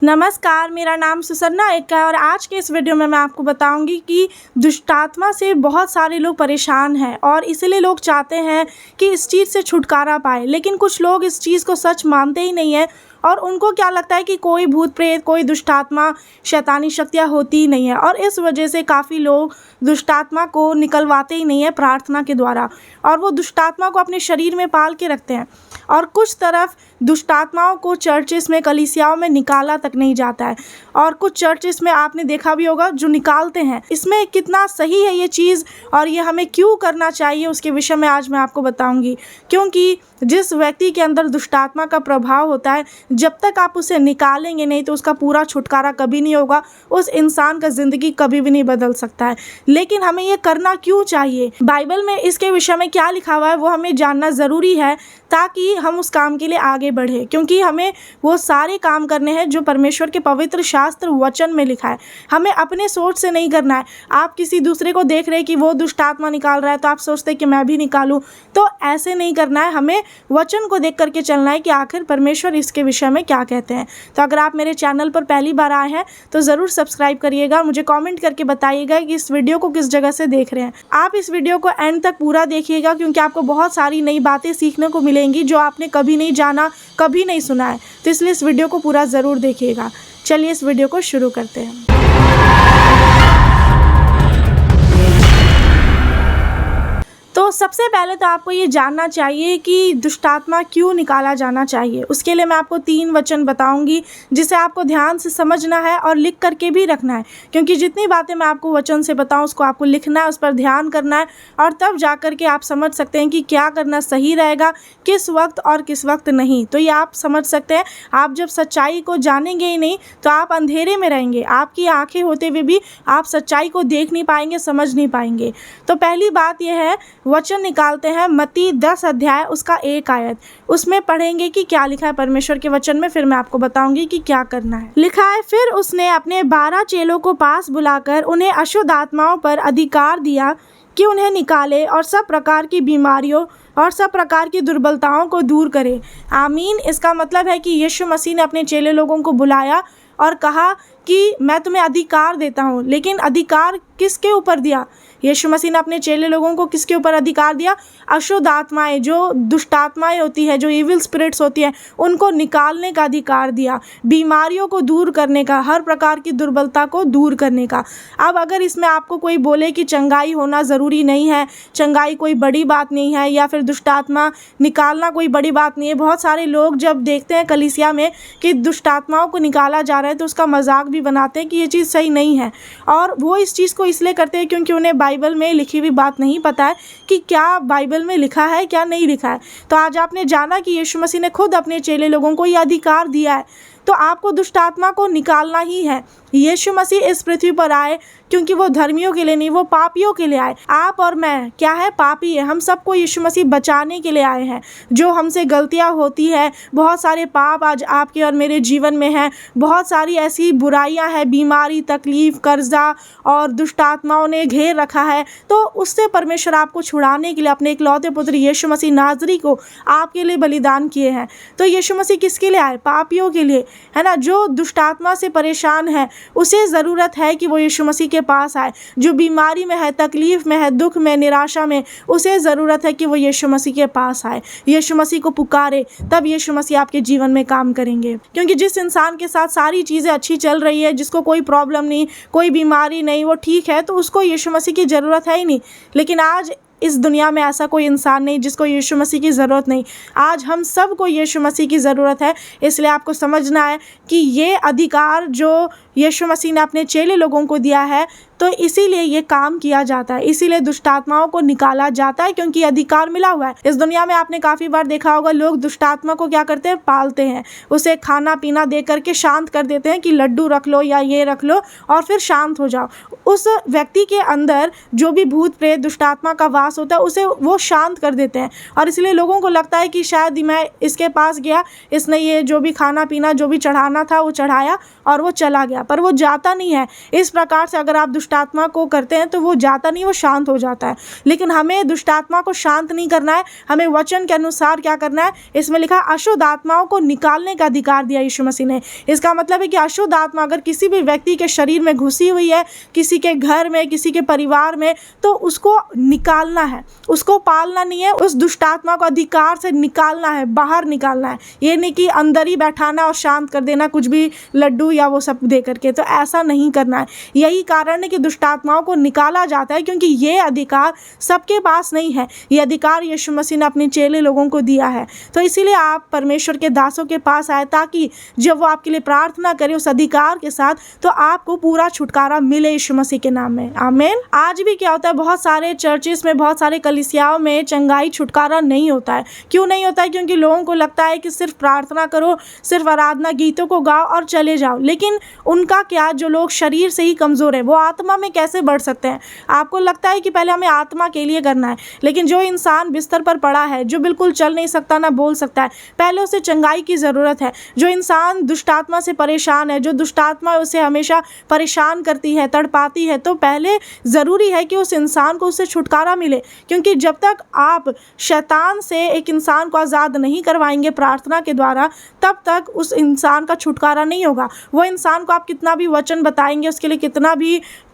नमस्कार, मेरा नाम सुसन्ना एक है और आज के इस वीडियो में मैं आपको बताऊंगी कि दुष्टात्मा से बहुत सारे लोग परेशान हैं और इसीलिए लोग चाहते हैं कि इस चीज़ से छुटकारा पाए। लेकिन कुछ लोग इस चीज़ को सच मानते ही नहीं हैं और उनको क्या लगता है कि कोई भूत प्रेत, कोई दुष्टात्मा, शैतानी शक्तियाँ होती ही नहीं है और इस वजह से काफ़ी लोग दुष्टात्मा को निकलवाते ही नहीं है प्रार्थना के द्वारा और वो दुष्टात्मा को अपने शरीर में पाल के रखते हैं। और कुछ तरफ दुष्टात्माओं को चर्चेस में, कलीसियाओं में निकाला तक नहीं जाता है और कुछ चर्चेस में आपने देखा भी होगा जो निकालते हैं। इसमें कितना सही है ये चीज़ और ये हमें क्यों करना चाहिए उसके विषय में आज मैं आपको बताऊंगी। क्योंकि जिस व्यक्ति के अंदर दुष्टात्मा का प्रभाव होता है, जब तक आप उसे निकालेंगे नहीं तो उसका पूरा छुटकारा कभी नहीं होगा, उस इंसान का ज़िंदगी कभी भी नहीं बदल सकता है। लेकिन हमें ये करना क्यों चाहिए, बाइबल में इसके विषय में क्या लिखा हुआ है वो हमें जानना ज़रूरी है ताकि हम उस काम के लिए आगे बढ़े। क्योंकि हमें वो सारे काम करने हैं जो परमेश्वर के पवित्र शास्त्र वचन में लिखा है। हमें अपने सोच से नहीं करना है। आप किसी दूसरे को देख रहे हैं कि वो दुष्टात्मा निकाल रहा है तो आप सोचते हैं कि मैं भी निकालूं, तो ऐसे नहीं करना है। हमें वचन को देख करके चलना है कि आखिर परमेश्वर इसके विषय में क्या कहते हैं। तो अगर आप मेरे चैनल पर पहली बार आए हैं तो ज़रूर सब्सक्राइब करिएगा। मुझे कमेंट करके बताइएगा कि इस वीडियो को किस जगह से देख रहे हैं। आप इस वीडियो को एंड तक पूरा देखिएगा क्योंकि आपको बहुत सारी नई बातें सीखने को मिलेंगी जो आपने कभी नहीं जाना, कभी नहीं सुना है। तो इसलिए इस वीडियो को पूरा ज़रूर देखिएगा। चलिए इस वीडियो को शुरू करते हैं। तो सबसे पहले तो आपको ये जानना चाहिए कि दुष्टात्मा क्यों निकाला जाना चाहिए। उसके लिए मैं आपको 3 वचन बताऊंगी जिसे आपको ध्यान से समझना है और लिख करके भी रखना है। क्योंकि जितनी बातें मैं आपको वचन से बताऊं उसको आपको लिखना है, उस पर ध्यान करना है और तब जा कर के आप समझ सकते हैं कि क्या करना सही रहेगा, किस वक्त और किस वक्त नहीं। तो ये आप समझ सकते हैं। आप जब सच्चाई को जानेंगे ही नहीं तो आप अंधेरे में रहेंगे। आपकी आँखें होते हुए भी आप सच्चाई को देख नहीं पाएंगे, समझ नहीं पाएंगे। तो पहली बात यह है, वचन निकालते हैं मत्ती 10 अध्याय उसका 1 आयत। उसमें पढ़ेंगे कि क्या लिखा है परमेश्वर के वचन में, फिर मैं आपको बताऊंगी कि क्या करना है। लिखा है, फिर उसने अपने 12 चेलों को पास बुलाकर उन्हें अशुद्ध आत्माओं पर अधिकार दिया कि उन्हें निकाले और सब प्रकार की बीमारियों और सब प्रकार की दुर्बलताओं को दूर करे। आमीन। इसका मतलब है कि यीशु मसीह ने अपने चेले लोगों को बुलाया और कहा कि मैं तुम्हें अधिकार देता हूँ। लेकिन अधिकार किसके ऊपर दिया? यीशु मसीह ने अपने चेले लोगों को किसके ऊपर अधिकार दिया? अशुद्ध आत्माएं, जो दुष्टात्माएं होती है, जो इविल स्पिरिट्स होती हैं, उनको निकालने का अधिकार दिया, बीमारियों को दूर करने का, हर प्रकार की दुर्बलता को दूर करने का। अब अगर इसमें आपको कोई बोले कि चंगाई होना ज़रूरी नहीं है, चंगाई कोई बड़ी बात नहीं है या फिर दुष्टात्मा निकालना कोई बड़ी बात नहीं है। बहुत सारे लोग जब देखते हैं कलीसिया में कि दुष्टात्माओं को निकाला जा रहा है तो उसका मजाक भी बनाते हैं कि ये चीज़ सही नहीं है। और वो इस चीज़ को इसलिए करते हैं क्योंकि उन्हें बाइबल में लिखी हुई बात नहीं पता है कि क्या बाइबल में लिखा है, क्या नहीं लिखा है। तो आज आपने जाना कि यीशु मसीह ने खुद अपने चेले लोगों को ये अधिकार दिया है। तो आपको दुष्टात्मा को निकालना ही है। यीशु मसीह इस पृथ्वी पर आए क्योंकि वो धर्मियों के लिए नहीं, वो पापियों के लिए आए। आप और मैं क्या है? पापी है। हम सबको यीशु मसीह बचाने के लिए आए हैं। जो हमसे गलतियां होती है, बहुत सारे पाप आज आपके और मेरे जीवन में हैं, बहुत सारी ऐसी बुराइयां हैं, बीमारी, तकलीफ, कर्जा और दुष्टात्माओं ने घेर रखा है। तो उससे परमेश्वर आपको छुड़ाने के लिए अपने इकलौते पुत्र यीशु मसीह नाज़री को आपके लिए बलिदान किए हैं। तो यीशु मसीह किसके लिए आए? पापियों के लिए, है ना। जो दुष्टात्मा से परेशान है उसे ज़रूरत है कि वो यीशु मसीह के पास आए। जो बीमारी में है, तकलीफ़ में है, दुख में, निराशा में, उसे ज़रूरत है कि वो यीशु मसीह के पास आए, यीशु मसीह को पुकारे। तब यीशु मसीह आपके जीवन में काम करेंगे। क्योंकि जिस इंसान के साथ सारी चीज़ें अच्छी चल रही है, जिसको कोई प्रॉब्लम नहीं, कोई बीमारी नहीं, वो ठीक है, तो उसको यीशु मसीह की ज़रूरत है ही नहीं। लेकिन आज इस दुनिया में ऐसा कोई इंसान नहीं जिसको यीशु मसीह की ज़रूरत नहीं। आज हम सब को यीशु मसीह की ज़रूरत है। इसलिए आपको समझना है कि ये अधिकार जो यीशु मसीह ने अपने चेले लोगों को दिया है, तो इसीलिए ये काम किया जाता है, इसीलिए दुष्टात्माओं को निकाला जाता है क्योंकि अधिकार मिला हुआ है। इस दुनिया में आपने काफ़ी बार देखा होगा, लोग दुष्टात्मा को क्या करते हैं? पालते हैं। उसे खाना पीना दे करके शांत कर देते हैं कि लड्डू रख लो या ये रख लो और फिर शांत हो जाओ। उस व्यक्ति के अंदर जो भी भूत प्रेत, दुष्टात्मा का वास होता है, उसे वो शांत कर देते हैं। और इसलिए लोगों को लगता है कि शायद मैं इसके पास गया, इसने ये जो भी खाना पीना, जो भी चढ़ाना था वो चढ़ाया और वो चला गया। गया, पर वो जाता नहीं है। इस प्रकार से अगर आप दुष्ट आत्मा को करते हैं तो वो जाता नहीं, वो शांत हो जाता है। लेकिन हमें दुष्ट आत्मा को शांत नहीं करना है, हमें वचन के अनुसार क्या करना है। इसमें लिखा अशुद्ध आत्माओं को निकालने का अधिकार दिया यीशु मसीह ने। इसका मतलब है कि अशुद्ध आत्मा अगर किसी भी व्यक्ति के शरीर में घुसी हुई है, किसी के घर में, किसी के परिवार में, तो उसको निकालना है, उसको पालना नहीं है। उस दुष्ट आत्मा को अधिकार से निकालना है, बाहर निकालना है। ये नहीं कि अंदर ही बैठाना और शांत कर देना कुछ भी लड्डू या वो सब दे करके, तो ऐसा नहीं करना है। यही कारण है कि दुष्ट आत्माओं को निकाला जाता है, क्योंकि ये अधिकार सबके पास नहीं है। ये अधिकार यीशु मसीह ने अपने चेले लोगों को दिया है। तो इसीलिए आप परमेश्वर के दासों के पास आए, ताकि जब वो आपके लिए प्रार्थना करे उस अधिकार के साथ, तो आपको पूरा छुटकारा मिले यीशु मसीह के नाम में। आमीन। आज भी क्या होता है, बहुत सारे चर्चेस में, बहुत सारे कलीसियाओं में चंगाई छुटकारा नहीं होता है। क्यों नहीं होता है? क्योंकि लोगों को लगता है कि सिर्फ प्रार्थना करो, सिर्फ आराधना गीतों को गाओ और चले जाओ। लेकिन उनका क्या, जो लोग शरीर से ही कमज़ोर है, वो आत्मा में कैसे बढ़ सकते हैं? आपको लगता है कि पहले हमें आत्मा के लिए करना है, लेकिन जो इंसान बिस्तर पर पड़ा है, जो बिल्कुल चल नहीं सकता, ना बोल सकता है, पहले उसे चंगाई की ज़रूरत है। जो इंसान दुष्ट आत्मा से परेशान है, जो दुष्ट आत्मा उसे हमेशा परेशान करती है, तड़पाती है, तो पहले ज़रूरी है कि उस इंसान को उससे छुटकारा मिले। क्योंकि जब तक आप शैतान से एक इंसान को आज़ाद नहीं करवाएंगे प्रार्थना के द्वारा, तब तक उस इंसान का छुटकारा नहीं होगा। वो इंसान को आप कितना भी वचन बताएंगे, उसके लिए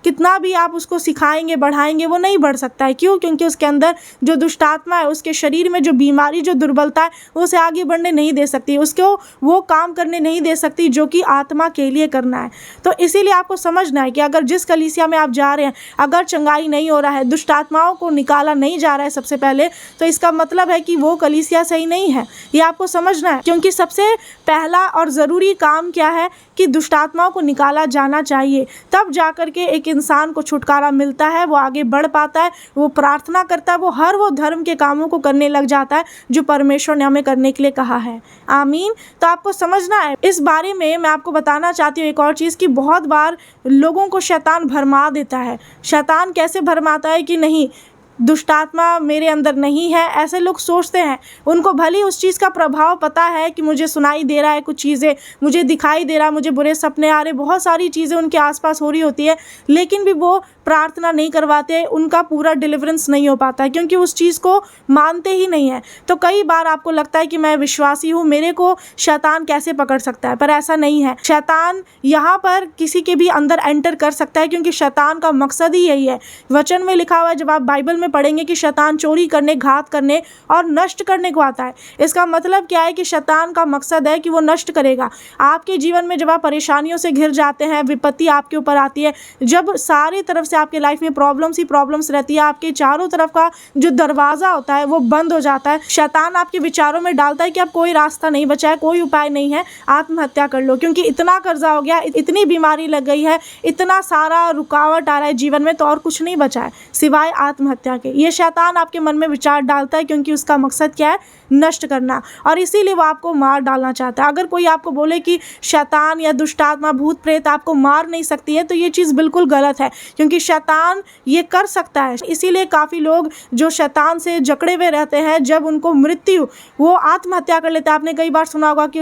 कितना भी आप उसको सिखाएंगे, बढ़ाएंगे, वो नहीं बढ़ सकता है। क्यों? क्योंकि उसके अंदर जो दुष्ट आत्मा है, उसके शरीर में जो बीमारी, जो दुर्बलता है, वो उसे आगे बढ़ने नहीं दे सकती, उसको वो काम करने नहीं दे सकती जो कि आत्मा के लिए करना है। तो इसीलिए आपको समझना है कि अगर जिस कलीसिया में आप जा रहे हैं, अगर चंगाई नहीं हो रहा है, दुष्ट आत्माओं को निकाला नहीं जा रहा है सबसे पहले, तो इसका मतलब है कि वो कलीसिया सही नहीं है। ये आपको समझना है। क्योंकि सबसे पहला और ज़रूरी काम क्या है कि दुष्ट आत्माओं को निकाला जाना चाहिए। तब जा कर के एक इंसान को छुटकारा मिलता है, वो आगे बढ़ पाता है, वो प्रार्थना करता है, वो धर्म के कामों को करने लग जाता है जो परमेश्वर ने हमें करने के लिए कहा है। आमीन। तो आपको समझना है। इस बारे में मैं आपको बताना चाहती हूँ एक और चीज़, कि बहुत बार लोगों को शैतान भरमा देता है। शैतान कैसे भरमाता है कि नहीं, दुष्ट आत्मा मेरे अंदर नहीं है, ऐसे लोग सोचते हैं। उनको भली उस चीज़ का प्रभाव पता है कि मुझे सुनाई दे रहा है, कुछ चीज़ें मुझे दिखाई दे रहा है, मुझे बुरे सपने आ रहे, बहुत सारी चीज़ें उनके आसपास हो रही होती है, लेकिन भी वो प्रार्थना नहीं करवाते, उनका पूरा डिलीवरेंस नहीं हो पाता है, क्योंकि उस चीज़ को मानते ही नहीं है। तो कई बार आपको लगता है कि मैं विश्वासी हूँ, मेरे को शैतान कैसे पकड़ सकता है, पर ऐसा नहीं है। शैतान यहाँ पर किसी के भी अंदर एंटर कर सकता है, क्योंकि शैतान का मकसद ही यही है। वचन में लिखा हुआ है, जब आप बाइबल में पढ़ेंगे, कि शैतान चोरी करने, घात करने और नष्ट करने को आता है। इसका मतलब क्या है कि शैतान का मकसद है कि वो नष्ट करेगा। आपके जीवन में जब आप परेशानियों से घिर जाते हैं, विपत्ति आपके ऊपर आती है, जब सारी तरफ से आपके लाइफ में प्रॉब्लम्स ही प्रॉब्लम्स रहती है, आपके चारों तरफ का जो दरवाज़ा होता है वो बंद हो जाता है, शैतान आपके विचारों में डालता है कि अब कोई रास्ता नहीं बचा है, कोई उपाय नहीं है, आत्महत्या कर लो, क्योंकि इतना कर्जा हो गया, इतनी बीमारी लग गई है, इतना सारा रुकावट आ रहा है जीवन में, तो और कुछ नहीं बचा है सिवाय आत्महत्या के। ये शैतान आपके मन में विचार डालता है, क्योंकि उसका मकसद क्या है, नष्ट करना, और इसीलिए वो आपको मार डालना चाहता है। अगर कोई आपको बोले कि शैतान या दुष्ट आत्मा, भूत प्रेत आपको मार नहीं सकती है, तो ये चीज़ बिल्कुल गलत है, क्योंकि शैतान ये कर सकता है। इसीलिए काफ़ी लोग जो शैतान से जकड़े हुए रहते हैं, जब उनको मृत्यु, वो आत्महत्या कर लेते हैं। आपने कई बार सुना होगा कि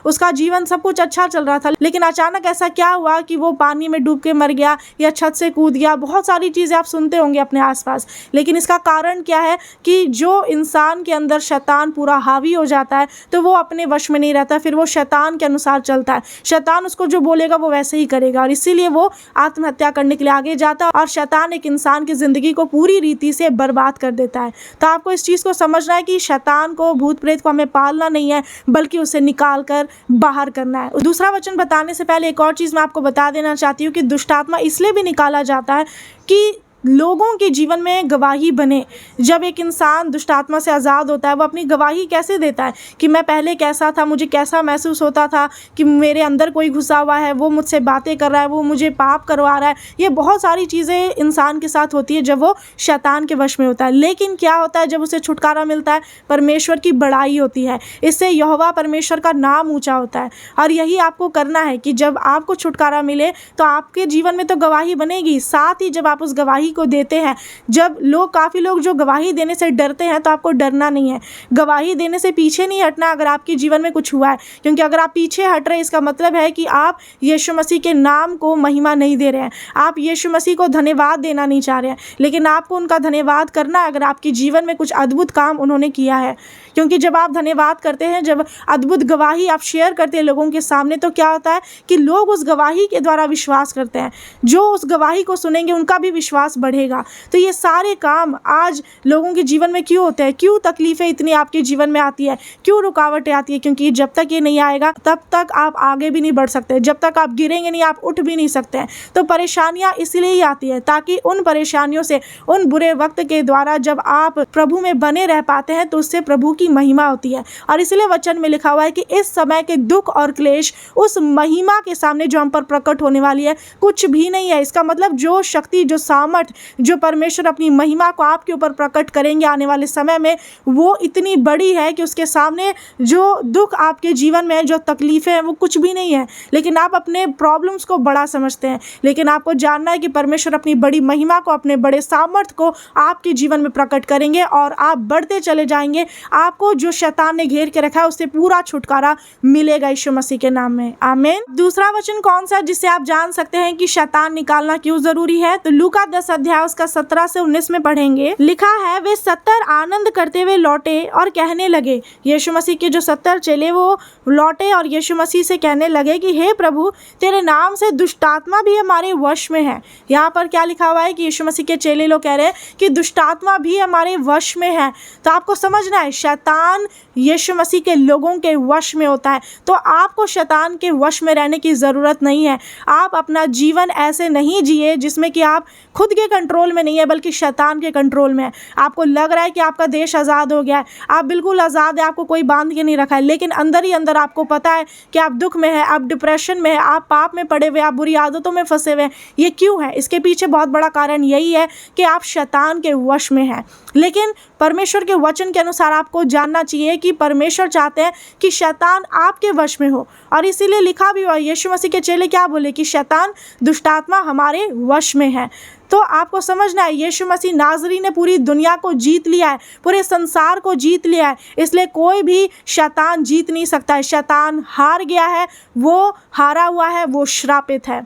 उसका जीवन सब कुछ अच्छा चल रहा था, लेकिन अचानक ऐसा क्या हुआ कि वो पानी में डूब के मर गया या छत से कूद गया। बहुत सारी चीज़ें आप सुनते होंगे अपने आसपास, लेकिन इसका कारण क्या है कि जो इंसान के अंदर शैतान पूरा हावी हो जाता है, तो वो अपने वश में नहीं रहता, फिर वो शैतान के अनुसार चलता है। शैतान उसको जो बोलेगा वो वैसे ही करेगा, और इसीलिए वो आत्महत्या करने के लिए आगे जाता है, और शैतान एक इंसान की ज़िंदगी को पूरी रीति से बर्बाद कर देता है। तो आपको इस चीज़ को समझना है कि शैतान को, भूत प्रेत को हमें पालना नहीं है, बल्कि उसे निकाल कर बाहर करना है। दूसरा वचन बताने से पहले एक और चीज़ मैं आपको बता देना चाहती हूँ कि दुष्ट आत्मा इसलिए भी निकाला जाता है कि लोगों के जीवन में गवाही बने। जब एक इंसान दुष्ट आत्मा से आज़ाद होता है, वो अपनी गवाही कैसे देता है कि मैं पहले कैसा था, मुझे कैसा महसूस होता था कि मेरे अंदर कोई घुसा हुआ है, वो मुझसे बातें कर रहा है, वो मुझे पाप करवा रहा है। ये बहुत सारी चीज़ें इंसान के साथ होती है जब वो शैतान के वश में होता है। लेकिन क्या होता है, जब उसे छुटकारा मिलता है, परमेश्वर की बड़ाई होती है, इससे यहोवा परमेश्वर का नाम ऊँचा होता है। और यही आपको करना है कि जब आपको छुटकारा मिले, तो आपके जीवन में तो गवाही बनेगी, साथ ही जब आप उस गवाही को देते हैं। जब काफ़ी लोग जो गवाही देने से डरते हैं, तो आपको डरना नहीं है। गवाही देने से पीछे नहीं हटना अगर आपके जीवन में कुछ हुआ है, क्योंकि अगर आप पीछे हट रहे हैं, इसका मतलब है कि आप यीशु मसीह के नाम को महिमा नहीं दे रहे हैं, आप यीशु मसीह को धन्यवाद देना नहीं चाह रहे हैं। लेकिन आपको उनका धन्यवाद करना है अगर आपके जीवन में कुछ अद्भुत काम उन्होंने किया है, क्योंकि जब आप धन्यवाद करते हैं, जब अद्भुत गवाही आप शेयर करते हैं लोगों के सामने, तो क्या होता है कि लोग उस गवाही के द्वारा विश्वास करते हैं। जो उस गवाही को सुनेंगे उनका भी विश्वास बढ़ेगा। तो ये सारे काम आज लोगों के जीवन में क्यों होते हैं, क्यों तकलीफ़ें इतनी आपके जीवन में आती है, क्यों रुकावटें आती है? क्योंकि जब तक ये नहीं आएगा तब तक आप आगे भी नहीं बढ़ सकते, जब तक आप गिरेंगे नहीं आप उठ भी नहीं सकते हैं। तो परेशानियाँ इसलिए ही आती है ताकि उन परेशानियों से, उन बुरे वक्त के द्वारा जब आप प्रभु में बने रह पाते हैं, तो उससे प्रभु की महिमा होती है। और इसलिए वचन में लिखा हुआ है कि इस समय के दुख और क्लेश उस महिमा के सामने जो हम पर प्रकट होने वाली है कुछ भी नहीं है। इसका मतलब जो शक्ति, जो सामर्थ, जो परमेश्वर अपनी महिमा को आपके ऊपर प्रकट करेंगे आने वाले समय में, वो इतनी बड़ी है कि उसके सामने जो दुख आपके जीवन में है, जो तकलीफ़ें हैं, वो कुछ भी नहीं है। लेकिन आप अपने प्रॉब्लम्स को बड़ा समझते हैं। लेकिन आपको जानना है कि परमेश्वर अपनी बड़ी महिमा को, अपने बड़े सामर्थ को आपके जीवन में प्रकट करेंगे और आप बढ़ते चले जाएंगे। आपको जो शैतान ने घेर के रखा है उससे पूरा छुटकारा मिलेगा यीशु मसीह के नाम में। आमीन। दूसरा वचन कौन सा जिससे आप जान सकते हैं कि शैतान निकालना क्यों जरूरी है? तो लूका 10 अध्याय उसका 17 से 19 में पढ़ेंगे। लिखा है, वे 70 आनंद करते हुए लौटे और कहने लगे। यीशु मसीह के जो 70 चेले वो लौटे और यीशु मसीह से कहने लगे कि हे प्रभु, तेरे नाम से दुष्टात्मा भी हमारे वश में है। यहाँ पर क्या लिखा हुआ है कि यीशु मसीह के चेले लोग कह रहे हैं कि दुष्टात्मा भी हमारे वश में है। तो आपको समझना है, शैतान यीशु मसीह के लोगों के वश में होता है। तो आपको शैतान के वश में रहने की ज़रूरत नहीं है। आप अपना जीवन ऐसे नहीं जिए जिसमें कि आप खुद के कंट्रोल में नहीं है, बल्कि शैतान के कंट्रोल में है। आपको लग रहा है कि आपका देश आज़ाद हो गया है, आप बिल्कुल आज़ाद है, आपको कोई बांध के नहीं रखा है, लेकिन अंदर ही अंदर आपको पता है कि आप दुख में है, आप डिप्रेशन में है, आप पाप में पड़े हुए, आप बुरी आदतों में फंसे हुए हैं। ये क्यों है? इसके पीछे बहुत बड़ा कारण यही है कि आप शैतान के वश में हैं। लेकिन परमेश्वर के वचन के अनुसार आपको जानना चाहिए कि परमेश्वर चाहते हैं कि शैतान आपके वश में हो। और इसीलिए लिखा भी हुआ, यीशु मसीह के चेले क्या बोले कि शैतान, दुष्टात्मा हमारे वश में है। तो आपको समझना है, यीशु मसीह नाज़री ने पूरी दुनिया को जीत लिया है, पूरे संसार को जीत लिया है, इसलिए कोई भी शैतान जीत नहीं सकता है। शैतान हार गया है, वो हारा हुआ है, वो श्रापित है।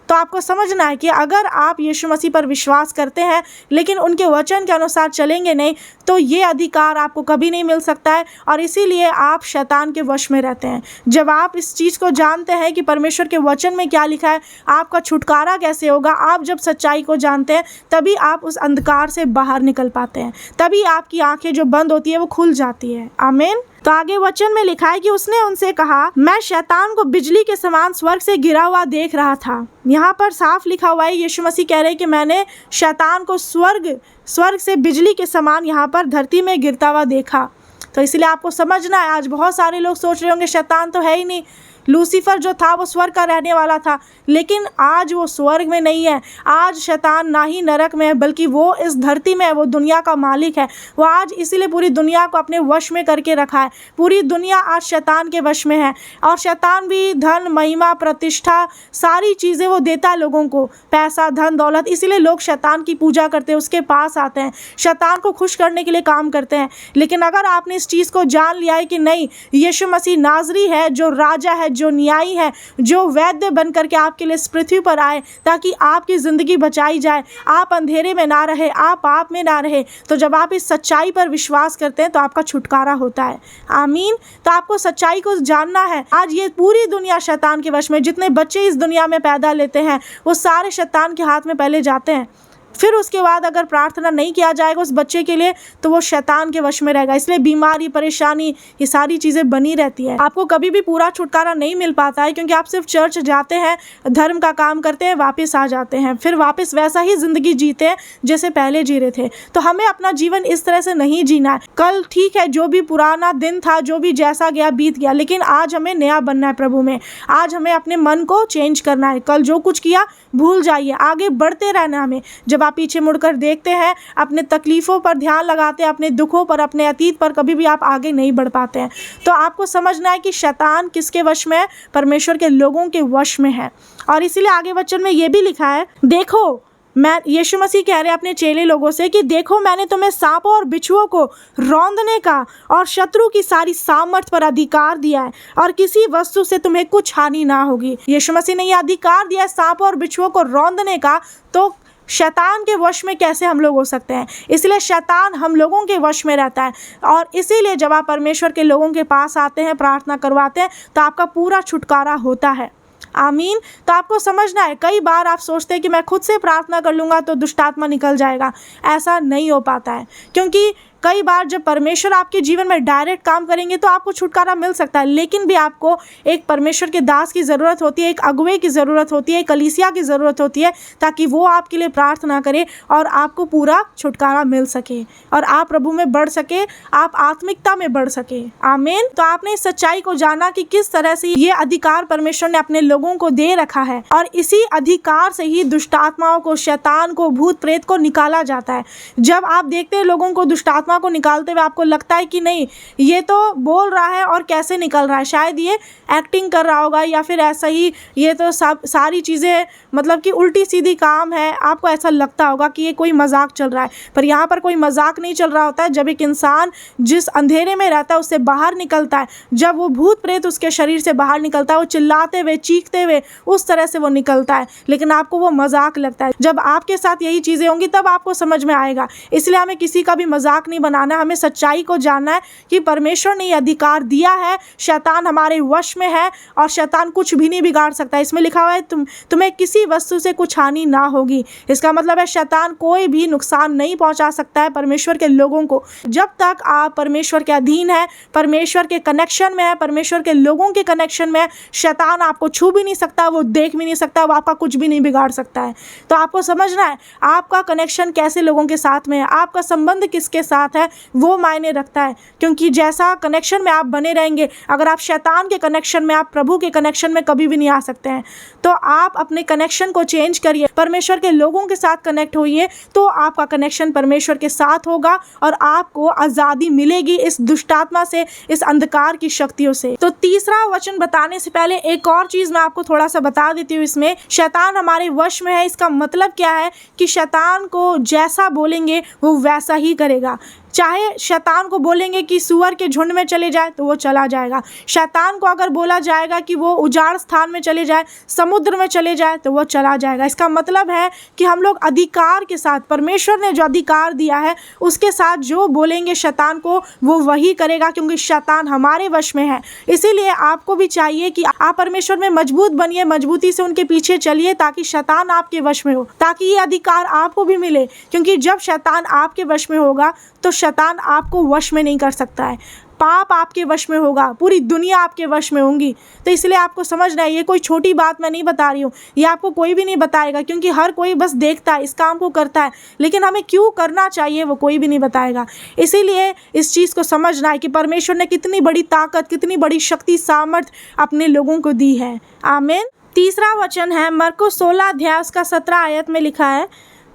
तो आपको समझना है कि अगर आप यीशु मसीह पर विश्वास करते हैं लेकिन उनके वचन के अनुसार चलेंगे नहीं, तो ये अधिकार आपको कभी नहीं मिल सकता है और इसीलिए आप शैतान के वश में रहते हैं। जब आप इस चीज़ को जानते हैं कि परमेश्वर के वचन में क्या लिखा है, आपका छुटकारा कैसे होगा, आप जब सच्चाई को जानते हैं तभी आप उस अंधकार से बाहर निकल पाते हैं, तभी आपकी आंखें जो बंद होती है वो खुल जाती है। आमीन। तो आगे वचन में लिखा है कि उसने उनसे कहा, मैं शैतान को बिजली के समान स्वर्ग से गिरा हुआ देख रहा था। यहाँ पर साफ लिखा हुआ है, यीशु मसीह कह रहे हैं कि मैंने शैतान को स्वर्ग से बिजली के समान यहाँ पर धरती में गिरता हुआ देखा। तो इसलिए आपको समझना है, आज बहुत सारे लोग सोच रहे होंगे शैतान तो है ही नहीं, लूसीफर जो था वो स्वर्ग का रहने वाला था, लेकिन आज वो स्वर्ग में नहीं है। आज शैतान ना ही नरक में है, बल्कि वो इस धरती में है, वो दुनिया का मालिक है। वो आज इसीलिए पूरी दुनिया को अपने वश में करके रखा है। पूरी दुनिया आज शैतान के वश में है और शैतान भी धन, महिमा, प्रतिष्ठा, सारी चीज़ें वो देता है लोगों को, पैसा, धन, दौलत। इसीलिए लोग शैतान की पूजा करते हैं, उसके पास आते हैं, शैतान को खुश करने के लिए काम करते हैं। लेकिन अगर आपने इस चीज़ को जान लिया है कि नहीं, यीशु मसीह नाज़री है, जो राजा है, जो न्यायी है, जो वैद्य बन करके आपके लिए इस पृथ्वी पर आए ताकि आपकी ज़िंदगी बचाई जाए, आप अंधेरे में ना रहे, आप पाप में ना रहे। तो जब आप इस सच्चाई पर विश्वास करते हैं तो आपका छुटकारा होता है। आमीन। तो आपको सच्चाई को जानना है। आज ये पूरी दुनिया शैतान के वश में, जितने बच्चे इस दुनिया में पैदा लेते हैं वो सारे शैतान के हाथ में पहले जाते हैं। फिर उसके बाद अगर प्रार्थना नहीं किया जाएगा उस बच्चे के लिए तो वो शैतान के वश में रहेगा। इसलिए बीमारी, परेशानी, ये सारी चीज़ें बनी रहती है। आपको कभी भी पूरा छुटकारा नहीं मिल पाता है, क्योंकि आप सिर्फ चर्च जाते हैं, धर्म का काम करते हैं, वापस आ जाते हैं, फिर वापस वैसा ही ज़िंदगी जीते हैं जैसे पहले जी रहे थे। तो हमें अपना जीवन इस तरह से नहीं जीना है। कल ठीक है, जो भी पुराना दिन था, जो भी जैसा गया बीत गया, लेकिन आज हमें नया बनना है प्रभु में। आज हमें अपने मन को चेंज करना है। कल जो कुछ किया भूल जाइए, आगे बढ़ते रहना हमें। जब आप पीछे मुड़कर देखते हैं, अपने तकलीफ़ों पर ध्यान लगाते हैं, अपने दुखों पर, अपने अतीत पर, कभी भी आप आगे नहीं बढ़ पाते हैं। तो आपको समझना है कि शैतान किसके वश में है? परमेश्वर के लोगों के वश में है। और इसीलिए आगे वचन में ये भी लिखा है, देखो मैं यीशु मसीह कह रहे हैं अपने चेले लोगों से कि देखो मैंने तुम्हें सांपों और बिच्छुओं को रौंदने का और शत्रु की सारी सामर्थ पर अधिकार दिया है और किसी वस्तु से तुम्हें कुछ हानि ना होगी। यीशु मसीह ने यह अधिकार दिया है सांपों और बिच्छुओं को रौंदने का, तो शैतान के वश में कैसे हम लोग हो सकते हैं? इसलिए शैतान हम लोगों के वश में रहता है और इसीलिए जब आप परमेश्वर के लोगों के पास आते हैं, प्रार्थना करवाते हैं, तो आपका पूरा छुटकारा होता है। आमीन। तो आपको समझना है, कई बार आप सोचते हैं कि मैं खुद से प्रार्थना कर लूँगा तो दुष्ट आत्मा निकल जाएगा। ऐसा नहीं हो पाता है, क्योंकि कई बार जब परमेश्वर आपके जीवन में डायरेक्ट काम करेंगे तो आपको छुटकारा मिल सकता है, लेकिन भी आपको एक परमेश्वर के दास की ज़रूरत होती है, एक अगुवे की ज़रूरत होती है, एक कलीसिया की ज़रूरत होती है, ताकि वो आपके लिए प्रार्थना करे और आपको पूरा छुटकारा मिल सके और आप प्रभु में बढ़ सके, आप आत्मिकता में बढ़ सके। आमीन। तो आपने इस सच्चाई को जाना कि किस तरह से ये अधिकार परमेश्वर ने अपने लोगों को दे रखा है और इसी अधिकार से ही दुष्ट आत्माओं को, शैतान को, भूत प्रेत को निकाला जाता है। जब आप देखते हैं लोगों को दुष्ट आत्मा को निकालते हुए, आपको लगता है कि नहीं ये तो बोल रहा है और कैसे निकल रहा है, शायद ये एक्टिंग कर रहा होगा या फिर ऐसा ही, ये तो सब सारी चीज़ें मतलब कि उल्टी सीधी काम है। आपको ऐसा लगता होगा कि ये कोई मजाक चल रहा है, पर यहाँ पर कोई मजाक नहीं चल रहा होता है। जब एक इंसान जिस अंधेरे में रहता है उससे बाहर निकलता है, जब वो भूत प्रेत उसके शरीर से बाहर निकलता है, वो चिल्लाते हुए, चीखते हुए उस तरह से वो निकलता है, लेकिन आपको वो मजाक लगता है। जब आपके साथ यही चीज़ें होंगी तब आपको समझ में आएगा। इसलिए हमें किसी का भी मजाक नहीं बनाना, हमें सच्चाई को जानना है कि परमेश्वर ने ये अधिकार दिया है, शैतान हमारे वश में है और शैतान कुछ भी नहीं बिगाड़ सकता। इसमें लिखा हुआ है तुम्हें किसी वस्तु से कुछ हानि ना होगी। इसका मतलब है शैतान कोई भी नुकसान नहीं पहुंचा सकता है परमेश्वर के लोगों को। जब तक आप परमेश्वर के अधीन है, परमेश्वर के कनेक्शन में है, परमेश्वर के लोगों के कनेक्शन में है, शैतान आपको छू भी नहीं सकता, वो देख भी नहीं सकता, वो आपका कुछ भी नहीं बिगाड़ सकता है। तो आपको समझना है आपका कनेक्शन कैसे लोगों के साथ में है, आपका संबंध किसके साथ है, वो मायने रखता है। क्योंकि जैसा कनेक्शन में आप बने रहेंगे, अगर आप शैतान के कनेक्शन में, आप प्रभु के कनेक्शन में कभी भी नहीं आ सकते हैं। तो आप अपने कनेक्शन को चेंज करिए, परमेश्वर के लोगों के साथ कनेक्ट होइए, तो आपका कनेक्शन परमेश्वर के साथ होगा और आपको आज़ादी मिलेगी इस दुष्टात्मा से, इस अंधकार की शक्तियों से। तो तीसरा वचन बताने से पहले एक और चीज़ मैं आपको थोड़ा सा बता देती हूँ। इसमें शैतान हमारे वश में है, इसका मतलब क्या है कि शैतान को जैसा बोलेंगे वो वैसा ही करेगा। चाहे शैतान को बोलेंगे कि सूअर के झुंड में चले जाए तो वो चला जाएगा। शैतान को अगर बोला जाएगा कि वो उजाड़ स्थान में चले जाए, समुद्र में चले जाए, तो वो चला जाएगा। इसका मतलब है कि हम लोग अधिकार के साथ, परमेश्वर ने जो अधिकार दिया है उसके साथ जो बोलेंगे शैतान को, वो वही करेगा, क्योंकि शैतान हमारे वश में है। इसीलिए आपको भी चाहिए कि आप परमेश्वर में मजबूत बनिए, मजबूती से उनके पीछे चलिए, ताकि शैतान आपके वश में हो, ताकि ये अधिकार आपको भी मिले। क्योंकि जब शैतान आपके वश में होगा तो शैतान आपको वश में नहीं कर सकता है। पाप आपके वश में होगा, पूरी दुनिया आपके वश में होंगी। तो इसलिए आपको समझना है, ये कोई छोटी बात मैं नहीं बता रही हूँ, ये आपको कोई भी नहीं बताएगा, क्योंकि हर कोई बस देखता है, इस काम को करता है, लेकिन हमें क्यों करना चाहिए वो कोई भी नहीं बताएगा। इसीलिए इस चीज़ को समझना है कि परमेश्वर ने कितनी बड़ी ताकत, कितनी बड़ी शक्ति, सामर्थ अपने लोगों को दी है। आमीन। तीसरा वचन है मरकुस 16 अध्याय उसका 17 आयत में लिखा है,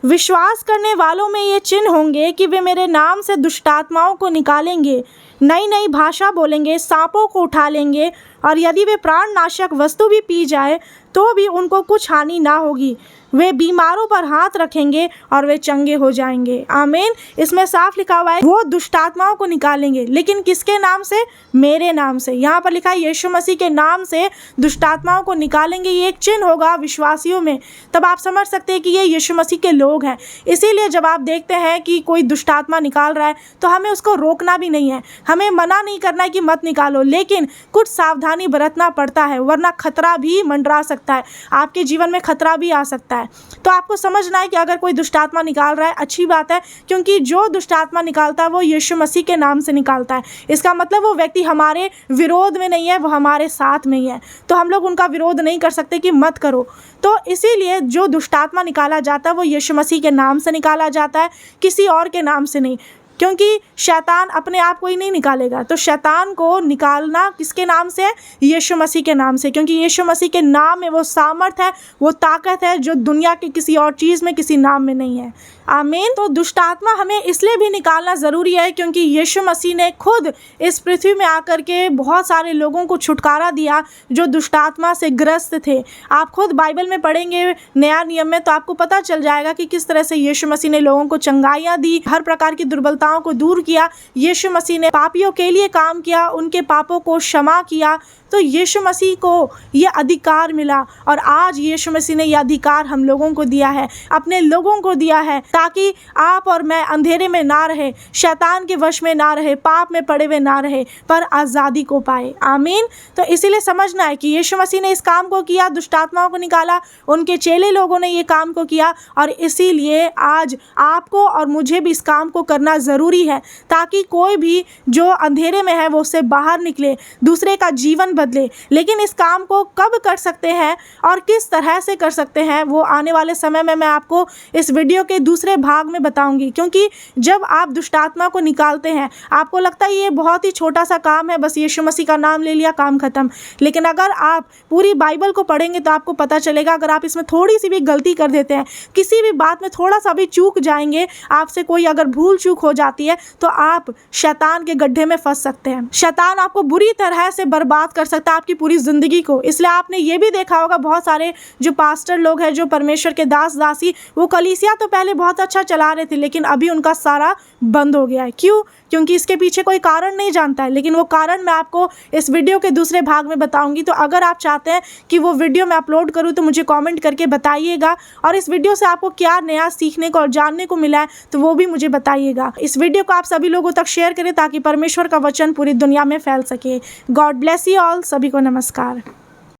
विश्वास करने वालों में ये चिन्ह होंगे कि वे मेरे नाम से दुष्टात्माओं को निकालेंगे, नई नई भाषा बोलेंगे, सांपों को उठा लेंगे, और यदि वे प्राणनाशक वस्तु भी पी जाए तो भी उनको कुछ हानि ना होगी। वे बीमारों पर हाथ रखेंगे और वे चंगे हो जाएंगे। आमीन। इसमें साफ लिखा हुआ है वो दुष्टात्माओं को निकालेंगे, लेकिन किसके नाम से? मेरे नाम से। यहाँ पर लिखा है यीशु मसीह के नाम से दुष्टात्माओं को निकालेंगे। ये एक चिन्ह होगा विश्वासियों में। तब आप समझ सकते हैं कि ये यीशु मसीह के लोग हैं। इसीलिए जब आप देखते हैं कि कोई दुष्टात्मा निकाल रहा है तो हमें उसको रोकना भी नहीं है, हमें मना नहीं करना है कि मत निकालो, लेकिन कुछ सावधानी बरतना पड़ता है, वरना खतरा भी मंडरा सकता है, आपके जीवन में खतरा भी आ सकता है। तो आपको समझना है कि अगर कोई दुष्टात्मा निकाल रहा है, अच्छी बात है, क्योंकि जो दुष्टात्मा निकालता है वो यीशु मसीह के नाम से निकालता है। इसका मतलब वो व्यक्ति हमारे विरोध में नहीं है, वो हमारे साथ में ही है। तो हम लोग उनका विरोध नहीं कर सकते कि मत करो। तो इसीलिए जो दुष्टात्मा निकाला जाता है वो यीशु मसीह के नाम से निकाला जाता है, किसी और के नाम से नहीं। क्योंकि शैतान अपने आप को ही नहीं निकालेगा। तो शैतान को निकालना किसके नाम से है? यीशु मसीह के नाम से, क्योंकि यीशु मसीह के नाम में वो सामर्थ है, वो ताकत है जो दुनिया के किसी और चीज़ में, किसी नाम में नहीं है। आमीन। तो दुष्ट आत्मा हमें इसलिए भी निकालना ज़रूरी है क्योंकि यीशु मसीह ने खुद इस पृथ्वी में आकर के बहुत सारे लोगों को छुटकारा दिया जो दुष्ट आत्मा से ग्रस्त थे। आप खुद बाइबल में पढ़ेंगे नया नियम में तो आपको पता चल जाएगा कि किस तरह से यीशु मसीह ने लोगों को चंगाइयाँ दी, हर प्रकार की दुर्बलताओं को दूर किया। यीशु मसीह ने पापियों के लिए काम किया, उनके पापों को क्षमा किया। तो यीशु मसीह को ये अधिकार मिला और आज यीशु मसीह ने ये अधिकार हम लोगों को दिया है, अपने लोगों को दिया है, ताकि आप और मैं अंधेरे में ना रहे, शैतान के वश में ना रहे, पाप में पड़े हुए ना रहे, पर आज़ादी को पाए। आमीन। तो इसीलिए समझना है कि यीशु मसीह ने इस काम को किया, दुष्ट आत्माओं को निकाला, उनके चेले लोगों ने ये काम को किया और इसीलिए आज आपको और मुझे भी इस काम को करना ज़रूरी है, ताकि कोई भी जो अंधेरे में है वो उससे बाहर निकले, दूसरे का जीवन बदले। लेकिन इस काम को कब कर सकते हैं और किस तरह से कर सकते हैं वो आने वाले समय में मैं आपको इस वीडियो के दूसरे भाग में बताऊंगी। क्योंकि जब आप दुष्ट आत्मा को निकालते हैं आपको लगता है ये बहुत ही छोटा सा काम है, बस यीशु मसीह का नाम ले लिया, काम खत्म। लेकिन अगर आप पूरी बाइबल को पढ़ेंगे तो आपको पता चलेगा, अगर आप इसमें थोड़ी सी भी गलती कर देते हैं, किसी भी बात में थोड़ा सा भी चूक जाएंगे, आपसे कोई अगर भूल चूक हो जाती है तो आप शैतान के गड्ढे में फंस सकते हैं। शैतान आपको बुरी तरह से बर्बाद कर सकता है, आपकी पूरी जिंदगी को। इसलिए आपने ये भी देखा होगा बहुत सारे जो पास्टर लोग हैं, जो परमेश्वर के दास दासी, वो कलीसिया तो पहले बहुत अच्छा चला रहे थे लेकिन अभी उनका सारा बंद हो गया है। क्यों? क्योंकि इसके पीछे कोई कारण नहीं जानता है, लेकिन वो कारण मैं आपको इस वीडियो के दूसरे भाग में बताऊंगी। तो अगर आप चाहते हैं कि वो वीडियो मैं अपलोड करूं तो मुझे कमेंट करके बताइएगा, और इस वीडियो से आपको क्या नया सीखने को और जानने को मिला है तो वो भी मुझे बताइएगा। इस वीडियो को आप सभी लोगों तक शेयर करें ताकि परमेश्वर का वचन पूरी दुनिया में फैल सके। God bless you all. सभी को नमस्कार।